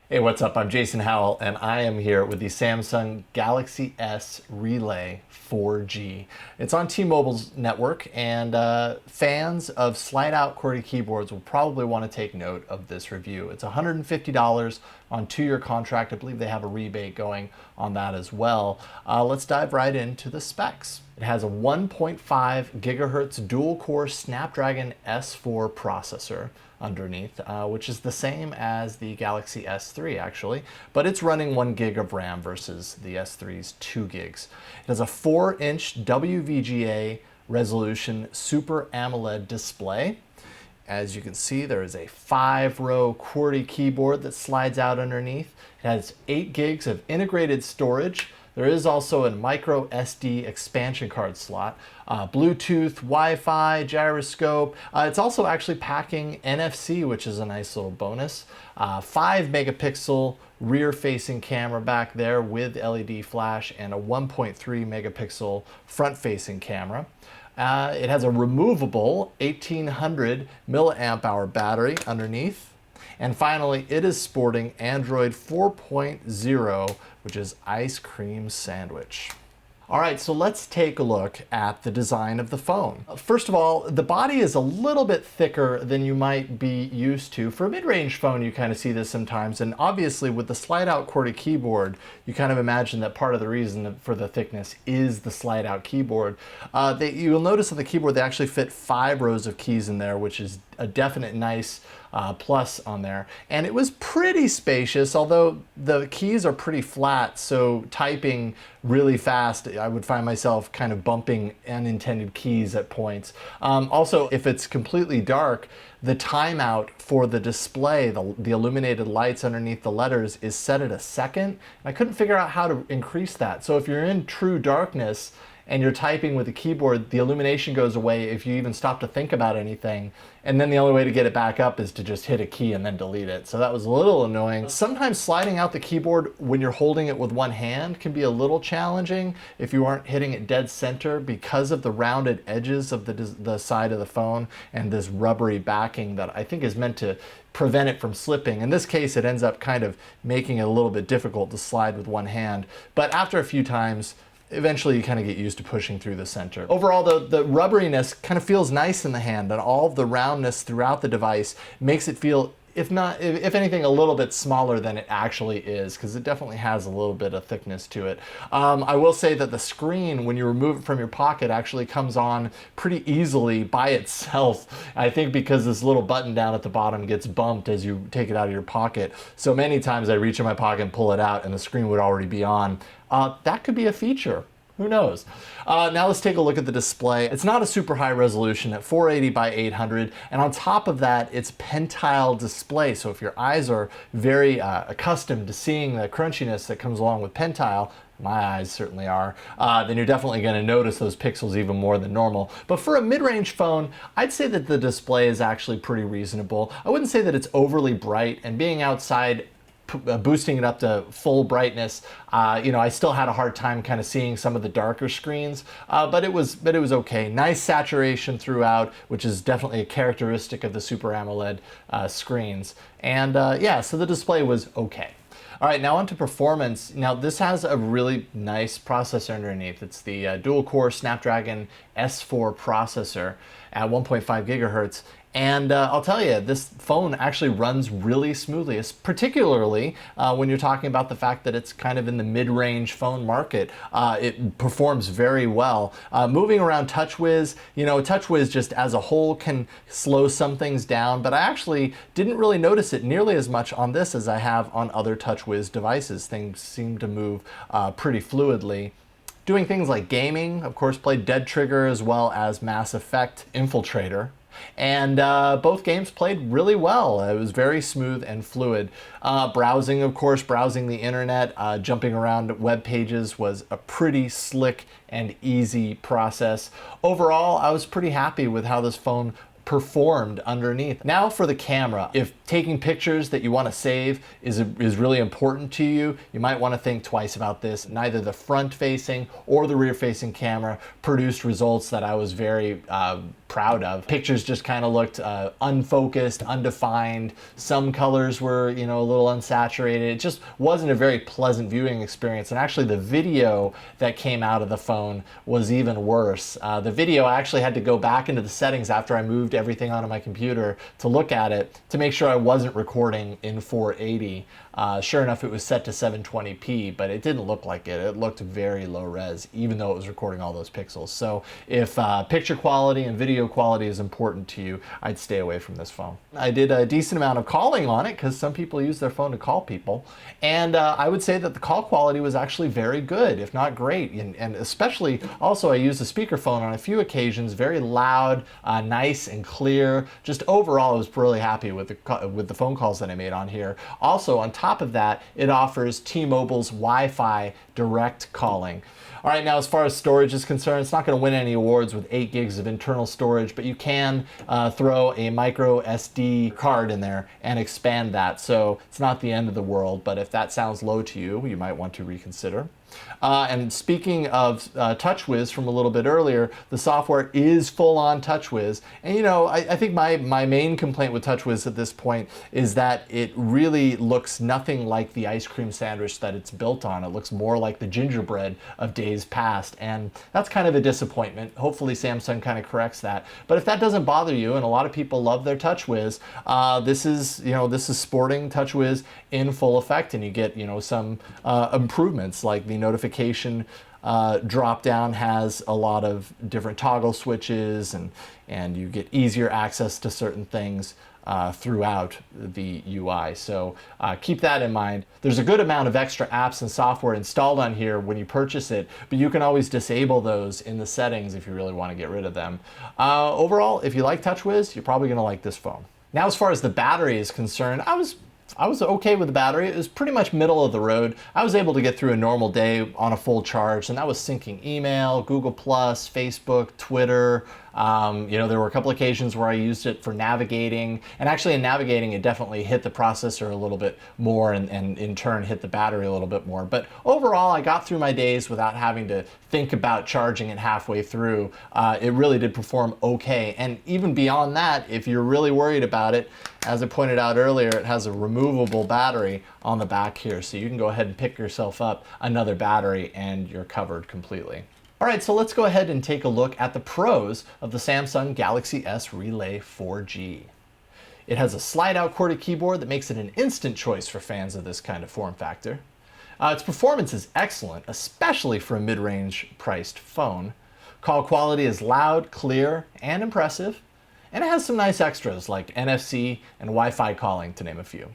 Hey, what's up? I'm Jason Howell, and I am here with the Samsung Galaxy S Relay 4G. It's on T-Mobile's network, and fans of slide-out QWERTY keyboards will probably want to take note of this review. It's $150 on 2-year contract. I believe they have a rebate going on that as well. Let's dive right into the specs. It has a 1.5 gigahertz dual-core Snapdragon S4 processor underneath, which is the same as the Galaxy S3 actually, but it's running 1 gig of RAM versus the S3's 2 gigs. It has a 4-inch WVGA resolution Super AMOLED display. As you can see, there is a 5-row QWERTY keyboard that slides out underneath. It has 8 gigs of integrated storage. There is also a micro SD expansion card slot, Bluetooth, Wi-Fi, gyroscope. It's also actually packing NFC, which is a nice little bonus. 5 megapixel rear-facing camera back there with LED flash and a 1.3 megapixel front-facing camera. It has a removable 1800 milliamp hour battery underneath. And finally, it is sporting Android 4.0, which is Ice Cream Sandwich. All right, so let's take a look at the design of the phone. First of all, the body is a little bit thicker than you might be used to. For a mid-range phone, you kind of see this sometimes, and obviously with the slide-out QWERTY keyboard, you kind of imagine that part of the reason for the thickness is the slide-out keyboard. You'll notice on the keyboard they actually fit 5 rows of keys in there, which is a definite nice plus on there. And it was pretty spacious, although the keys are pretty flat, so typing really fast, I would find myself kind of bumping unintended keys at points. Also, if it's completely dark, the timeout for the display, the illuminated lights underneath the letters, is set at a second. And I couldn't figure out how to increase that. So if you're in true darkness and you're typing with the keyboard, the illumination goes away if you even stop to think about anything. And then the only way to get it back up is to just hit a key and then delete it. So that was a little annoying. Sometimes sliding out the keyboard when you're holding it with one hand can be a little challenging if you aren't hitting it dead center because of the rounded edges of the side of the phone and this rubbery backing that I think is meant to prevent it from slipping. In this case, it ends up kind of making it a little bit difficult to slide with one hand. But after a few times, eventually you kind of get used to pushing through the center. Overall, the rubberiness kind of feels nice in the hand, and all of the roundness throughout the device makes it feel, if anything, a little bit smaller than it actually is, because it definitely has a little bit of thickness to it. I will say that the screen, when you remove it from your pocket, actually comes on pretty easily by itself. I think because this little button down at the bottom gets bumped as you take it out of your pocket. So many times I reach in my pocket and pull it out and the screen would already be on. That could be a feature. Who knows? Now let's take a look at the display. It's not a super high resolution at 480 by 800, and on top of that, it's pentile display. So if your eyes are very accustomed to seeing the crunchiness that comes along with pentile, my eyes certainly are, then you're definitely going to notice those pixels even more than normal. But for a mid-range phone, I'd say that the display is actually pretty reasonable. I wouldn't say that it's overly bright, and being outside boosting it up to full brightness, I still had a hard time kind of seeing some of the darker screens, but it was okay. Nice saturation throughout, which is definitely a characteristic of the Super AMOLED screens. And yeah, so the display was okay. All right, now onto performance. Now this has a really nice processor underneath. It's the dual-core Snapdragon S4 processor at 1.5 gigahertz. And I'll tell you, this phone actually runs really smoothly, particularly when you're talking about the fact that it's kind of in the mid-range phone market. It performs very well. Moving around TouchWiz, TouchWiz just as a whole can slow some things down, but I actually didn't really notice it nearly as much on this as I have on other TouchWiz devices. Things seem to move pretty fluidly. Doing things like gaming, of course, played Dead Trigger as well as Mass Effect Infiltrator. And both games played really well. It was very smooth and fluid. Browsing, of course, browsing the internet, jumping around web pages was a pretty slick and easy process. Overall, I was pretty happy with how this phone performed underneath. Now for the camera. If taking pictures that you want to save is really important to you, you might want to think twice about this. Neither the front-facing or the rear-facing camera produced results that I was very proud of. Pictures just kind of looked unfocused, undefined. Some colors were, you know, a little unsaturated. It just wasn't a very pleasant viewing experience. And actually the video that came out of the phone was even worse. The video, I actually had to go back into the settings after I moved everything onto my computer to look at it to make sure I wasn't recording in 480. Sure enough, it was set to 720p, but it didn't look like it. It looked very low res, even though it was recording all those pixels. So if picture quality and video quality is important to you, I'd stay away from this phone. I did a decent amount of calling on it because some people use their phone to call people. And I would say that the call quality was actually very good, if not great. And especially, also I used a speakerphone on a few occasions, very loud, nice and clear. Just overall, I was really happy with the phone calls that I made on here. Also, on top of that, it offers T-Mobile's Wi-Fi direct calling. All right, now as far as storage is concerned, it's not going to win any awards with 8 gigs of internal storage, but you can throw a micro SD card in there and expand that. So it's not the end of the world, but if that sounds low to you, you might want to reconsider. And speaking of TouchWiz from a little bit earlier, the software is full-on TouchWiz. And you know, I think my main complaint with TouchWiz at this point is that it really looks nothing like the ice cream sandwich that it's built on. It looks more like the gingerbread of days past, and that's kind of a disappointment. Hopefully Samsung kind of corrects that. But if that doesn't bother you, and a lot of people love their TouchWiz, this is sporting TouchWiz in full effect, and you get, you know, some improvements, like the notification drop down has a lot of different toggle switches, and you get easier access to certain things throughout the UI. So keep that in mind. There's a good amount of extra apps and software installed on here when you purchase it, but you can always disable those in the settings if you really want to get rid of them. Overall, if you like TouchWiz, you're probably going to like this phone. Now, as far as the battery is concerned, I was okay with the battery. It was pretty much middle of the road. I was able to get through a normal day on a full charge, and that was syncing email, Google+, Facebook, Twitter. You know, there were a couple occasions where I used it for navigating, and actually in navigating it definitely hit the processor a little bit more, and in turn hit the battery a little bit more. But overall, I got through my days without having to think about charging it halfway through. It really did perform okay. And even beyond that, if you're really worried about it, as I pointed out earlier, it has a removable battery on the back here, so you can go ahead and pick yourself up another battery and you're covered completely. All right, so let's go ahead and take a look at the pros of the Samsung Galaxy S Relay 4G. It has a slide-out QWERTY keyboard that makes it an instant choice for fans of this kind of form factor. Its performance is excellent, especially for a mid-range priced phone. Call quality is loud, clear, and impressive. And it has some nice extras like NFC and Wi-Fi calling, to name a few.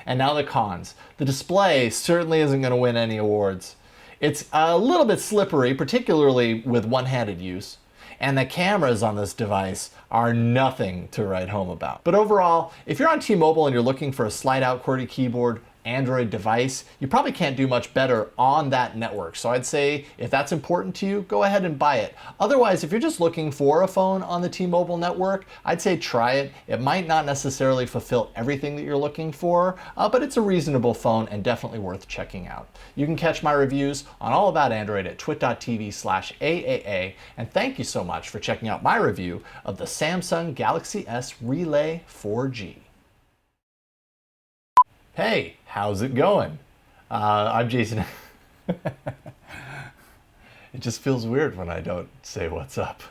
And now the cons. The display certainly isn't going to win any awards. It's a little bit slippery, particularly with one-handed use, and the cameras on this device are nothing to write home about. But overall, if you're on T-Mobile and you're looking for a slide-out QWERTY keyboard Android device, you probably can't do much better on that network. So I'd say if that's important to you, go ahead and buy it. Otherwise, if you're just looking for a phone on the T-Mobile network, I'd say try it. It might not necessarily fulfill everything that you're looking for, but it's a reasonable phone and definitely worth checking out. You can catch my reviews on all about Android at twit.tv/AAA, and thank you so much for checking out my review of the Samsung Galaxy S Relay 4G. Hey, how's it going? I'm Jason. It just feels weird when I don't say what's up.